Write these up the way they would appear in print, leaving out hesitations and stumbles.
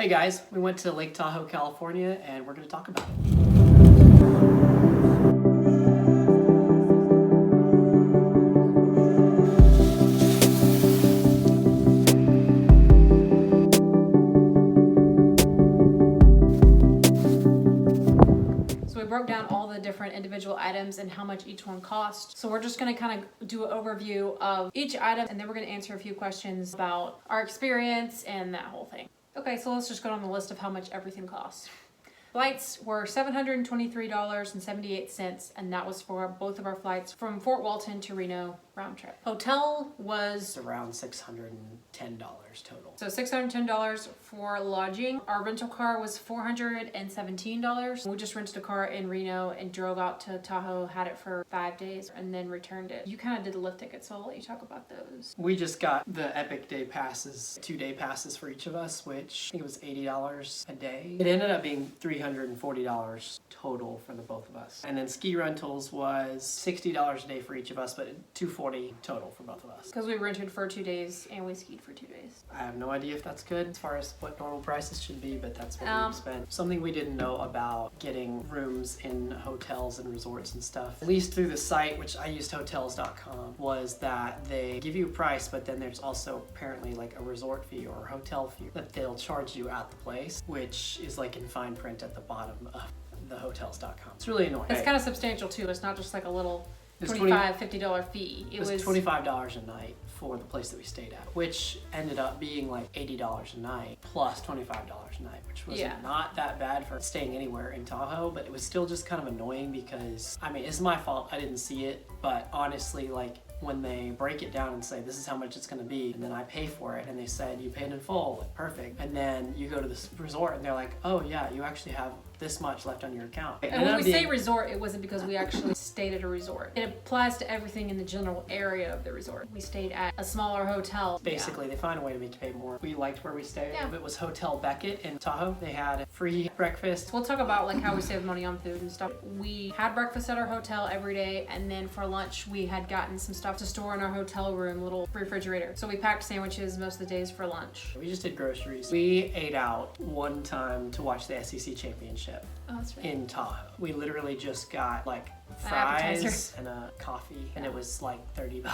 Hey guys, we went to Lake Tahoe, California, and we're going to talk about it. So we broke down all the different individual items and how much each one cost. So we're just going to kind of do an overview of each item, and then we're going to answer a few questions about our experience and that whole thing. Okay, so let's just go down the list of how much everything costs. Flights were $723.78, and that was for both of our flights from Fort Walton to Reno round trip. Hotel was Around $610 total. so $610 for lodging. Our rental car was $417. We just rented a car in Reno and drove out to Tahoe, had it for 5 days, and then returned it. You kind of did the lift ticket, so I'll let you talk about those. We just got the Epic Day passes, 2-day passes for each of us, which I think it was $80 a day. It ended up being $340 total for the both of us. And then ski rentals was $60 a day for each of us, but $240 total for both of us. Because we rented for 2 days and we skied for 2 days. I have no idea if that's good as far as what normal prices should be, but that's what we spent. Something we didn't know about getting rooms in hotels and resorts and stuff, at least through the site, which I used hotels.com, was that they give you a price, but then there's also apparently like a resort fee or a hotel fee that they'll charge you at the place, which is like in fine print at the bottom of the hotels.com. It's really annoying. It's kind of substantial too. It's not just like a little It's $25, $50 fee. It was $25 a night for the place that we stayed at, which ended up being like $80 a night plus $25 a night, which was not that bad for staying anywhere in Tahoe, but it was still just kind of annoying because, I mean, it's my fault I didn't see it, but honestly, like, when they break it down and say this is how much it's going to be, and then I pay for it, and they said you paid in full, like, perfect, and then you go to this resort and they're like, oh yeah, you actually have this much left on your account. And when we say resort, it wasn't because we actually stayed at a resort. It applies to everything in the general area of the resort. We stayed at a smaller hotel. Basically, they find a way to make you pay more. We liked where we stayed. Yeah. It was Hotel Beckett in Tahoe. They had free breakfast. We'll talk about like how we saved money on food and stuff. We had breakfast at our hotel every day, and then for lunch we had gotten some stuff to store in our hotel room, little refrigerator. So we packed sandwiches most of the days for lunch. We just did groceries. We ate out one time to watch the SEC championship. Oh, that's right. In Tahoe. We literally just got like appetizer fries and a coffee, and it was like $30.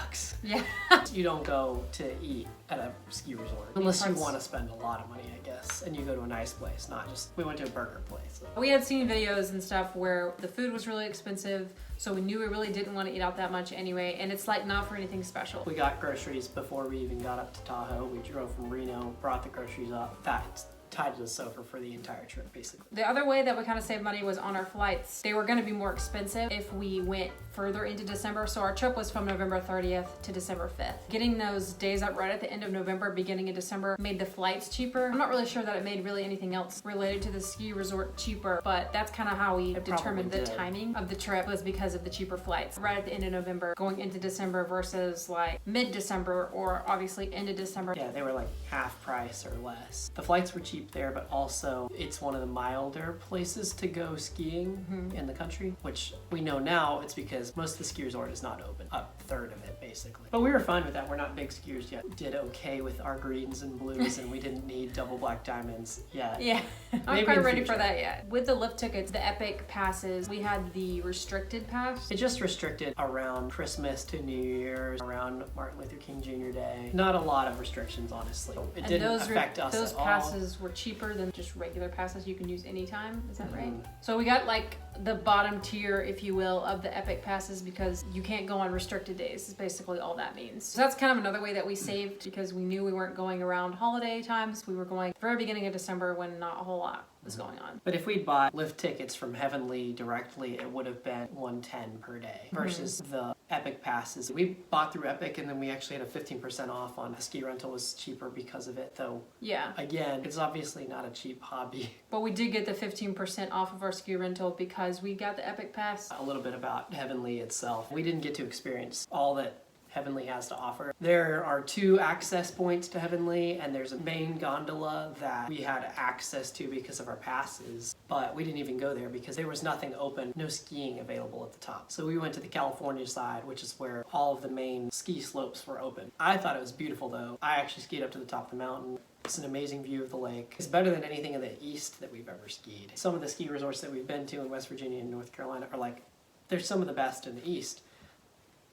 Yeah. You don't go to eat at a ski resort unless you want to spend a lot of money, I guess, and you go to a nice place, not just, we went to a burger place. We had seen videos and stuff where the food was really expensive, so we knew we really didn't want to eat out that much anyway, and it's like not for anything special. We got groceries before we even got up to Tahoe. We drove from Reno, brought the groceries up. That's tied to the sofa for the entire trip, basically. The other way that we kind of saved money was on our flights. They were going to be more expensive if we went further into December. So our trip was from November 30th to December 5th. Getting those days up right at the end of November, beginning of December, made the flights cheaper. I'm not really sure that it made really anything else related to the ski resort cheaper, but that's kind of how we determined the timing of the trip, was because of the cheaper flights. Right at the end of November, going into December versus like mid-December or obviously end of December. Yeah, they were like half price or less. The flights were cheap there, but also it's one of the milder places to go skiing in the country, which we know now it's because most of the ski resort is not open, a third of it basically. But we were fine with that. We're not big skiers yet. We did okay with our greens and blues, and we didn't need double black diamonds yet. Yeah, I'm quite ready for that yet. With the lift tickets, the Epic passes, we had the restricted pass. It just restricted around Christmas to New Year's, around Martin Luther King Jr. Day. Not a lot of restrictions, honestly. It didn't affect us at all. Those passes were cheaper than just regular passes you can use anytime. Is that right? So we got like the bottom tier, if you will, of the Epic passes because you can't go on restricted days is basically all that means. So that's kind of another way that we saved because we knew we weren't going around holiday times. We were going very beginning of December when not a whole lot was going on. But if we'd bought lift tickets from Heavenly directly, it would have been $110 per day versus the Epic passes. We bought through Epic, and then we actually had a 15% off on a ski rental. Was cheaper because of it, though. Yeah. Again, it's obviously not a cheap hobby. But we did get the 15% off of our ski rental because we got the Epic pass. A little bit about Heavenly itself. We didn't get to experience all that Heavenly has to offer. There are 2 access points to Heavenly, and there's a main gondola that we had access to because of our passes, but we didn't even go there because there was nothing open, no skiing available at the top. So we went to the California side, which is where all of the main ski slopes were open. I thought it was beautiful though. I actually skied up to the top of the mountain. It's an amazing view of the lake. It's better than anything in the east that we've ever skied. Some of the ski resorts that we've been to in West Virginia and North Carolina are like, they're some of the best in the east.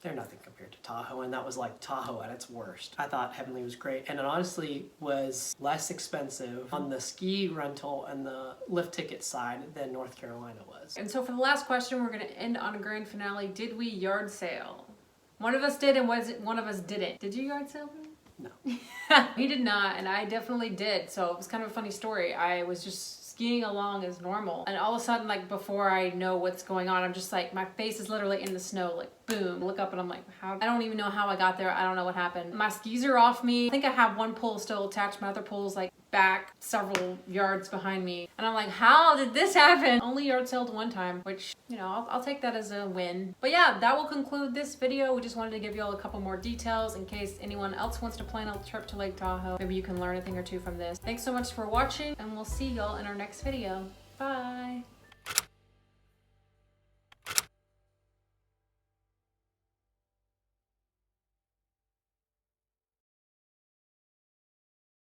They're nothing compared to Tahoe, and that was like Tahoe at its worst. I thought Heavenly was great, and it honestly was less expensive on the ski rental and the lift ticket side than North Carolina was. And so for the last question, we're gonna end on a grand finale. Did we yard sale? One of us did and one of us didn't. Did you yard sale? No. He did not, and I definitely did. So it was kind of a funny story. I was just skiing along as normal, and all of a sudden, like, before I know what's going on, I'm just like, my face is literally in the snow, like boom. Look up and I'm like, how? I don't even know how I got there. I don't know what happened. My skis are off me. I think I have one pole still attached. My other pole's like back several yards behind me, and I'm like, how did this happen? Only yard sailed one time, which, you know, I'll take that as a win. But yeah, that will conclude this video. We just wanted to give you all a couple more details in case anyone else wants to plan a trip to Lake Tahoe. Maybe you can learn a thing or two from this. Thanks so much for watching, and we'll see y'all in our next video. Bye.